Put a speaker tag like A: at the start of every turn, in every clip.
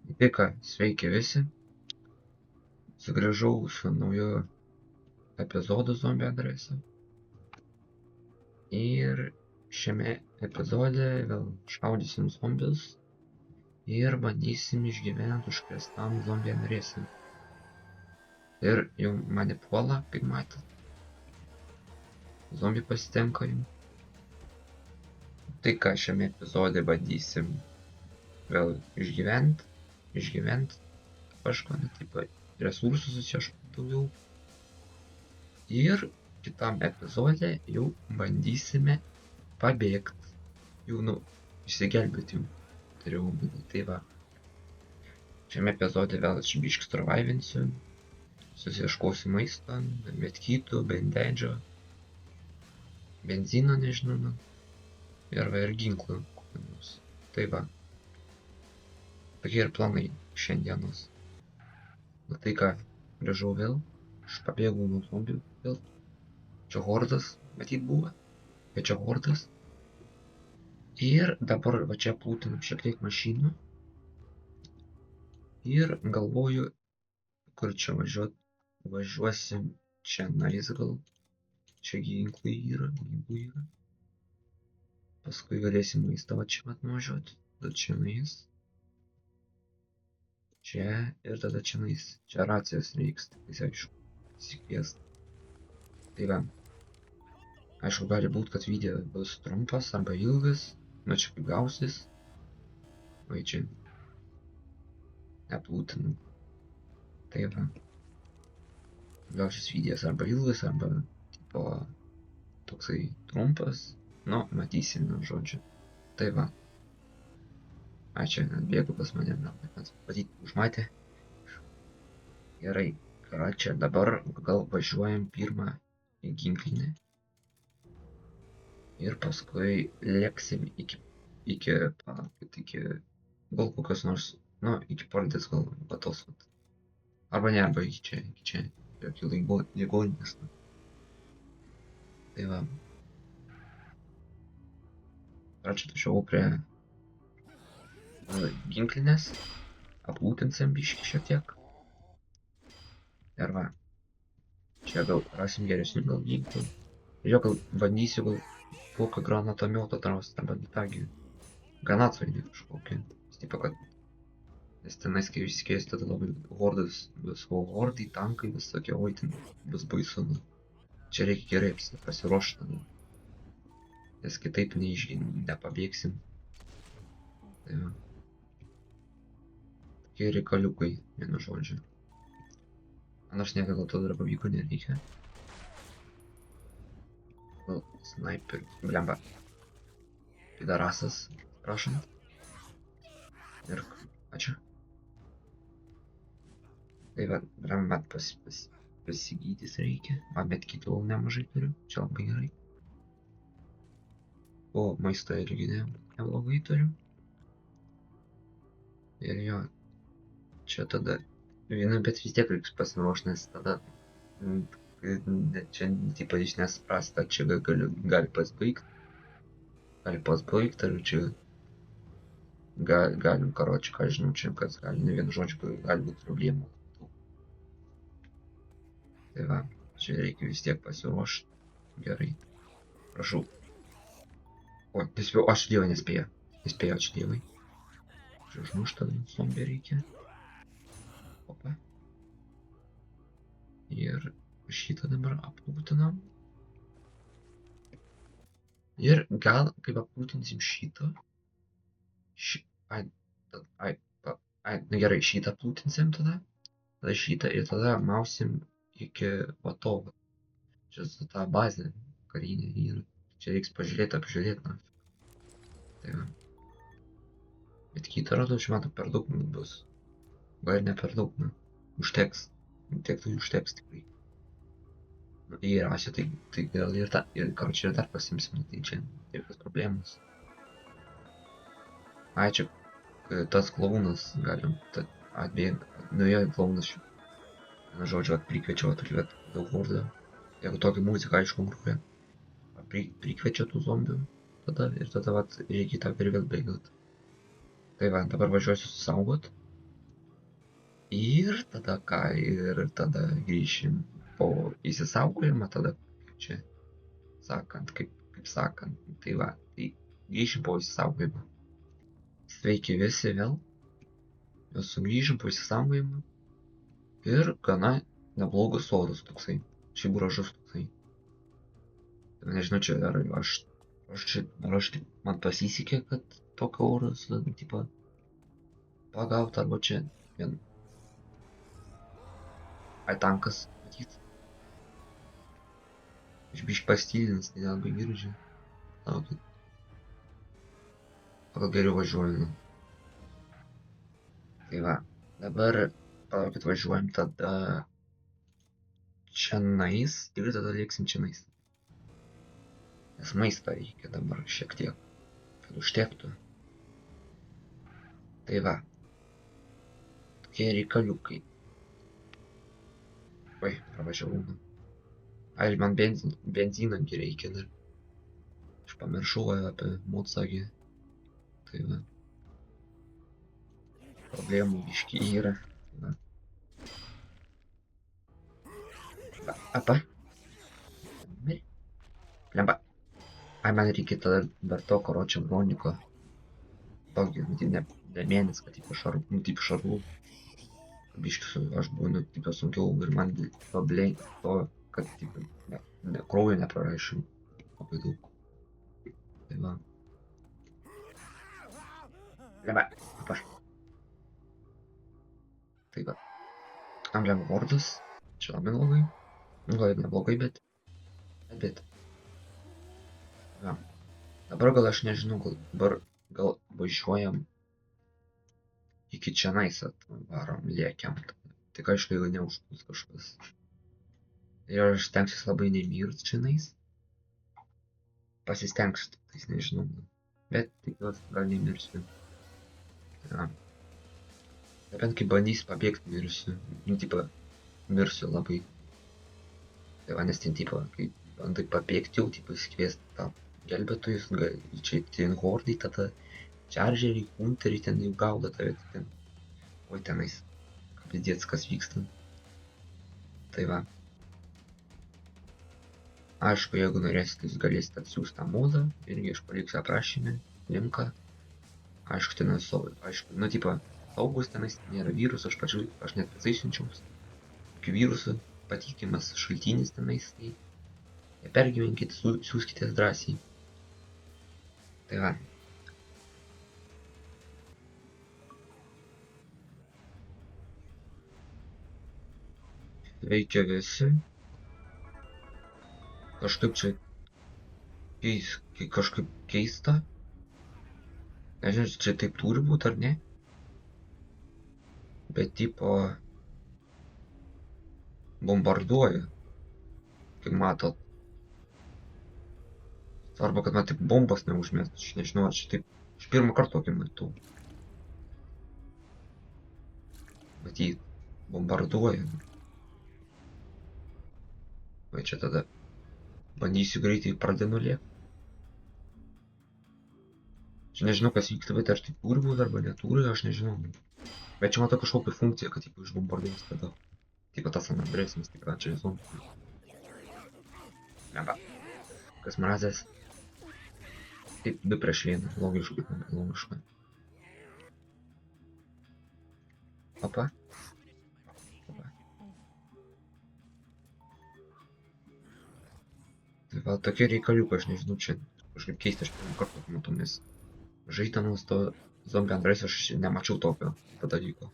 A: Tai ką, sveiki visi. Sugrįžau su nauju epizodu Zombie adresu. Ir šiame epizode vėl šaudysim zombius ir bandysim išgyventi užkrėstam zombie adresui. Ir jau mane puola, kaip matėt. Zombi pasitenka jums. Tai ką, šiame epizode bandysim vėl išgyventi. Kažkokį tipo resursus susieškoti daugiau. Ir kitam epizode jau bandysime pabėgti. Jau, išsigelbėti jau. Turiu omeny, tai va. Šiame epizode vėl aš biškį survivinsiu. Susieškosiu maisto, medkytų, bandedžio, benzino nežinau, ir va ir ginklų kokių nors. Tai va. Tokie ir planai šiandienos. Tai ką, grįžau vėl. Aš pabėgau nuo zombių vėl. Čia hordas, matyt buvo. Bet čia hordas. Ir dabar va čia plūtinam šiek tiek mašinų. Ir galvoju, kur čia važiuot. Važiuosim čia nais gal. Čia ginklai yra. Paskui galėsim maistą va čia atnuvažiuoti. Tada čia nais. Čia ir tada čia nais. Čia racijos reiks, tai aišku. Įsikviest. Tai va. Aišku, gali būt, kad video bus trumpas arba ilgas. Nu čia kaip gausis. Va čia. Neplūtinam. Tai va. Gal šis videos arba ilgas, arba tipo toksai trumpas. Nu, matysim, žodžiu. Tai va. Čia atbėgu pas mane, matyt, užmatė. Gerai, ką čia dabar gal važiuojam pirmą į ginklinę. Ir paskui lėksim iki gal kokios nors, iki pordės gal batos. Arba ne, arba iki čia, jokių ligoninės. Tai va. Čia tačiau prie ginklinės, aplūtinsim biškį šiek tiek. Ir va. Čia gal rasim geresnių gal ginklų. Ir jo gal bandysiu gal kokį granatomiotą drausti, arba netagi granatsvaidį kažkokį. Tipo, kad nes tenais, kai išsikės, tada labai hordas bus, o hordai, tankai visokie, oi ten bus baisu. Čia reikia gerai pasiruošti, nes kitaip nepabėgsim. Tai va. Tokie reikaliukai, vienu žodžiu. Nors nieko gal to darbaviko nereikia. Gal snaiper, blemba. Pidarasas, prašom. Ir ačiū. Tai va, blemba pasigydys reikia. Bet kitų nemažai turiu, čia labai gerai. O maistą irgi neblogai turiu. Ir jo, čia tada viena, bet vis tiek reiks pasiruošti, nes tada čia tipo iš nesprasta, čia gali pasbaigti. Ar čia galim, karoči, ką žinau, čia kas gali, ne vienu žodžiu, gali būti problemų. Tai va, čia reikia vis tiek pasiruošti. Gerai. Prašau. O, nespėjau, aš dievai nespėjau. Nespėjau, ačiū dievai. Čia užmuštą zombį reikia. Opa. Ir šitą dabar aplūtinam. Ir gal, kaip aplūtinsim šitą. Gerai, šitą aplūtinsim tada. Tada šitą ir tada mausim iki vatovo. Čia ta bazė karinė yra. Čia reiks apžiūrėti. Tai va. Bet kitą radau, čia matau per daug bus. Gal ir ne per daug, užteks. Tiek tai užteks tikrai. Ir aš tai gal ir karoči ir dar pasimsim, tai čia jokios problemos. Čia tas klaunas galim atbėgti. Jo, klaunas šiuo. Vienu žodžiu, prikviečiau atvažiuoti daug hordą. Jeigu tokia muzika, aišku, groja. Prikviečia tų zombių tada ir tada reikia tą ir vėl bėgti. Tai va, dabar važiuosiu susaugot. Ir tada ką, ir tada grįšim po įsisaugojimą, tada čia sakant, kaip sakant, tai va, tai grįšim po įsisaugojimą. Sveiki visi vėl, mes sugrįžim po įsisaugojimą ir gana neblogas sodas toksai, šiaip gražus toksai. Nežinau, čia ar aš man pasisekė, kad tokio oro, tipo, pagaut, arba čia vien. Ai, tankas, matyt. Aš biškį pastylins, tai nelabai girdžiu. Laukit. Pagal geriau važiuoju. Tai va, dabar, palaukit, važiuojam tada čianais ir tada lieksim čianais. Nes maisto reikia dabar šiek tiek, kad užtektų. Tai va, tokie reikaliukai. Oi, pravažiavau. Ai, man benziną reikia dar. Aš pamiršau apie modsagį. Tai va. Problemų biškį yra. Va. Va, apa. Lemba. Ai, man reikia tada dar to karočio broniko. Tokį, ne mėnes, kad tipo šarvų. Biškį aš būnu tipo sunkiau ir man to, kad tipo, kraujo nepraraišiu labai daug. Tai va. Lemba, apa. Tai va. Angliam vardas. Čia labai blogai. Gal neblogai, bet. Va. Dabar gal aš nežinau, gal važiuojam iki čianais atvarom, lėkiam. Tik aišku, jeigu neužpuls kažkas. Ir aš stengsiuos labai nemirt čianais. Pasistengsiu, tais nežinau. Bet tikiuosi, gal nemirsiu. Ja. Nebent kai bandysiu pabėgti, mirsiu. Nu, tipo, mirsiu labai. Tai va, nes ten, tipo, kai bandai pabėgti, jau, tipo, įsikviesti tą gelbėtojus, čia ten hordai, tada čaržeriai, kunteriai ten jau gaudo tave, ten. Oi, tenais, kapidėts, kas vyksta. Tai va. Aišku, jeigu norėsite, jūs galėsite atsiųsti tą modą, irgi aš paliksiu aprašymę, linką. Aišku, ten aišku, nu, tipo, saugus tenais, nėra virusų, aš net pats siunčiau. Tokių virusų patikimas šaltinis tenais, tai nepergyvenkit, siūskite drąsiai. Tai va. Veikia visi. Kažkaip čia kažkaip keista. Nežinau, čia taip turi būti ar ne. Bet tipo bombarduoja. Kaip matot. Svarbu, kad man taip bombas neužmėstų. Aš nežinau, ar čia taip. Aš pirmą kartą tokį matau. Matyt, bombarduoja. Va čia tada bandysiu greitai pradėti nulėkti. Aš nežinau, kas vyksta, bet ar tai turi būti arba neturi, aš nežinau. Bet čia matau kažkokią funkciją, kad tipo išbombarduos tada. Tipo tas Andresnis, tikrai čia zombi. Neba. Kas mrazės. Taip, 2 prieš 1, logiška. Opa. Tai va, tokie reikaliukai, aš nežinau, čia kažkaip keista, aš pirmą kartą matau, nes žaidamas to zombie Andres aš nemačiau tokio dalyko.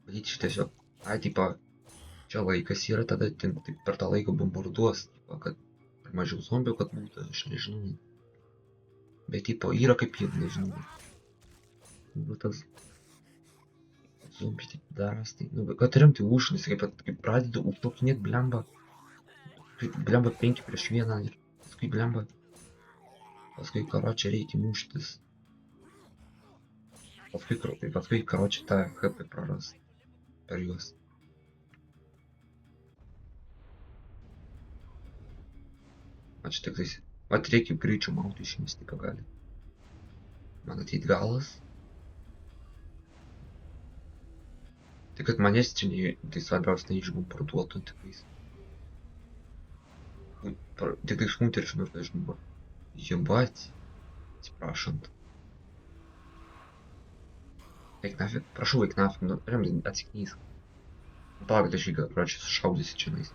A: Matyti čia tiesiog, tipo, čia laikas yra, tada taip, per tą laiką bombarduos, tipo, kad mažiau zombių, kad būtų, aš nežinau. Bet tipo, yra kaip ir, nežinau. Nu, tas zombiai taip daras, tai, nu, kad remti užnis, kaip pradedu užtokinėt blemba. Blemba 5 prieš 1 ir paskui blemba. Paskui karočią reikia muštis. Paskui karočią tą HP praras per juos. Man čia tik tais. Vat reikia greičiau mauti išmesti pagalį. Man ateit galas. Tik kad manęs čia tai svarbiausia neišbombarduotų tiktais. Tik tais hunteris nors išbombarduotų. Ебать. Спрашивают. Эк нафиг, прошу, эк нафиг, ну прям отсекнись. Палак даже, короче, шаудisi čionais.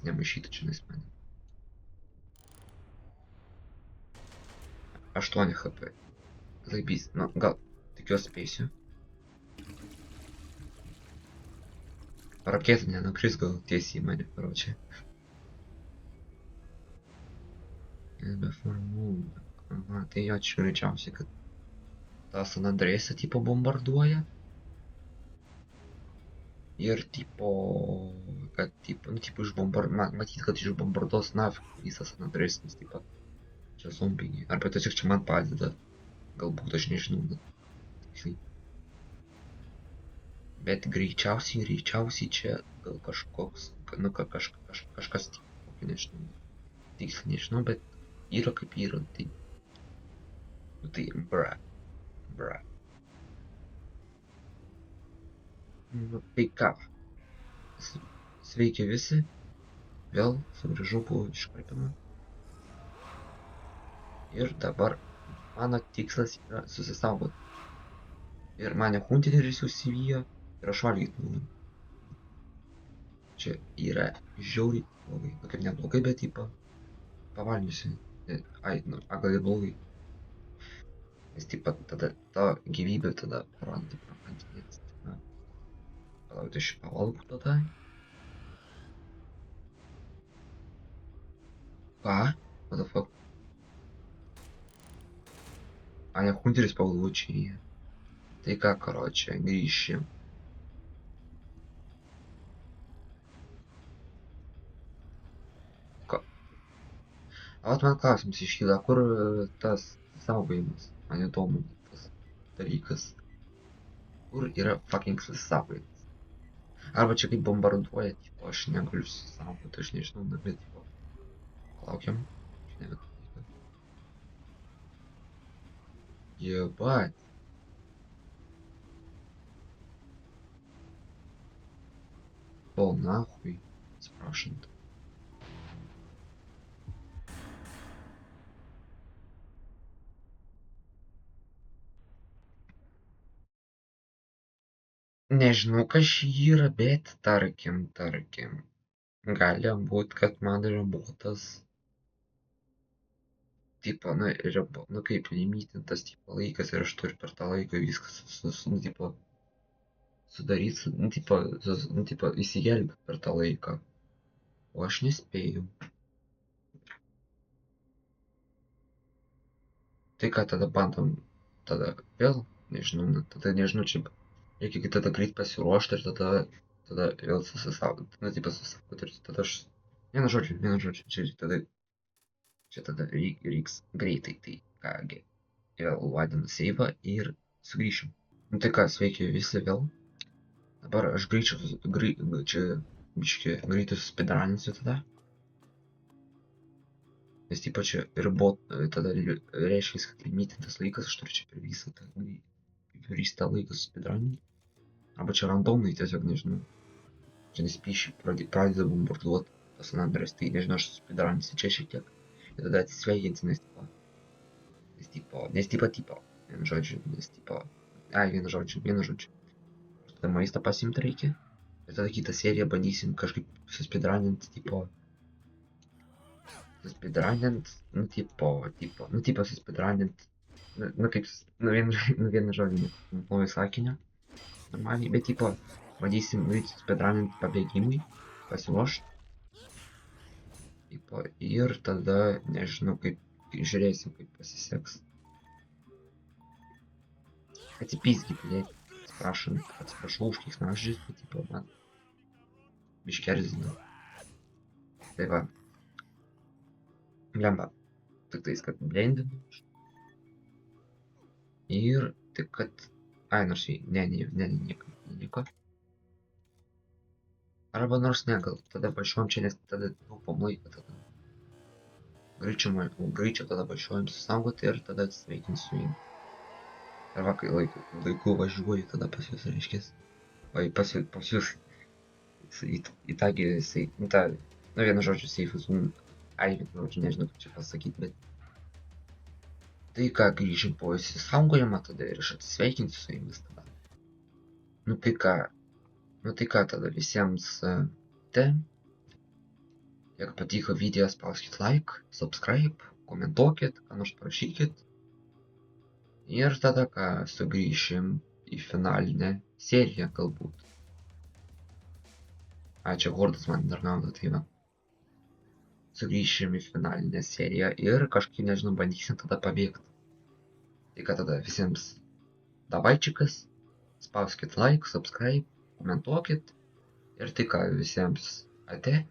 A: Nemaišytų čionais mane. 8 HP. Zaibys, nu gal tikiuosi spėsiu. Raketa nenukris gal tiesiai į mane, короче. Be formų. Aha, tai jo čia greičiausiai, kad tą San Andreasą tipo bombarduoja. Ir tipo, kad tipo, nu tipo matyt, kad išbombarduos nafig visas San Andreas, nes tipo čia zombiai. Arba tiesiog čia man padeda. Galbūt aš nežinau, bet bet greičiausiai čia gal kažkoks, nu kažkas tipo, nežinau, tiksliai nežinau, bet yra kaip yra, tai, nu tai, bra. Nu tai ką, sveiki visi, vėl sugrįžau po iškarpimą. Ir dabar mano tikslas yra susisaugoti. Ir mane hunteris susivijo ir aš valgyt noriu. Čia yra žiauriai blogai. Nu kaip neblogai, bet tipo pavalgysiu. Ai, nu, gal ir blogai. Nes tipo tada ta gyvybė tada prarandi. Palauk, aš pavalgau tada. Ką? What the fuck? А не hunteris получи. Tai ką, короче, grįšim. A vat man klausimas iškyla, kur tas saugojimas? Man įdomu tas dalykas. Kur yra fucking susisaugojimas? Arba čia kaip bombarduoja, tipo, aš negaliu susisaugoti, aš nežinau, na, bet, tipo, laukiam. Ебать. Пол нахуй, спрашивает. Nežinau, kas yra, bet tarkim. Gali būt, kad man ribotas, tipo, nu kaip limitintas, tipo, laikas ir aš turiu per tą laiką viskas, nu, tipo, sudaryt, nu, tipo, įsigelbėt per tą laiką. O aš nespėjau. Tai ką tada bandom, tada vėl, nežinau, tada nežinau, čia reikia tada greit pasiruošti ir tada vėl susisaugoti, nu, tipo, susisaugoti ir tada aš, vienu žodžiu, čia tada reiks greitai, tai kągi, vėl vadinu seivą ir sugrįšim. Nu tai ką, sveiki visi vėl. Dabar aš čia biškį greitai suspidraninsiu tada. Nes tipo čia tada reiškia, kad limitintas laikas, aš turiu čia per visą tą laiką suspidraninti. Arba čia randomai tiesiog, nežinau. Čia nespyšiai pradeda bombarduoti tas San Andreas, tai nežinau, aš suspidraninsiu čia šiek tiek. Ir tada atsisveikinsi, nes tipo, vienu žodžiu. Tada maistą pasimti reikia. Ir tada kitą seriją bandysim kažkaip suspidraninti, tipo, suspidranint, vienu žodžiu, naujo sakinio, normaliai, bet tipo, bandysim suspidranint pabėgimui, pasiruošt, tipo, ir tada, nežinau, kaip, žiūrėsim, kaip pasiseks. Atsipizgi, blėt, atsiprašau už keiksmažodžius, bet tipo, man biškį erzina. Tai va. Blemba, tik tais, kad blendinu. Ir tik kad, nors nieko neliko. Arba nors ne, gal tada važiuojam čia, nes tada taupom laiką tada. Greičio tada važiuojam susaugoti ir tada atsisveikinsiu jį. Ir va, kai laiku važiuoju, tada pas jūs, reiškia. O pas jūs į tą, jisai, nu tą, nu vienu žodžiu, seifus, ai, vienu žodžiu, nežinau, kaip čia pasakyti, bet tai ką, grįžim po įsisaugojimą, tada ir aš atsisveikinti su jumis tada. Nu tai ką, tada visiems te. Jeigu patiko video, spauskit like, subscribe, komentuokit, ką nors parašykit. Ir tada ką, sugrįšim į finalinę seriją galbūt. A, čia Hordas man dar gaudo, tai va. Sugrįšim į finalinę seriją ir kažkaip, nežinau, bandysim tada pabėgti. Tai ką tada visiems davaičikas, spauskit like, subscribe, komentuokit. Ir tai ką, visiems ate.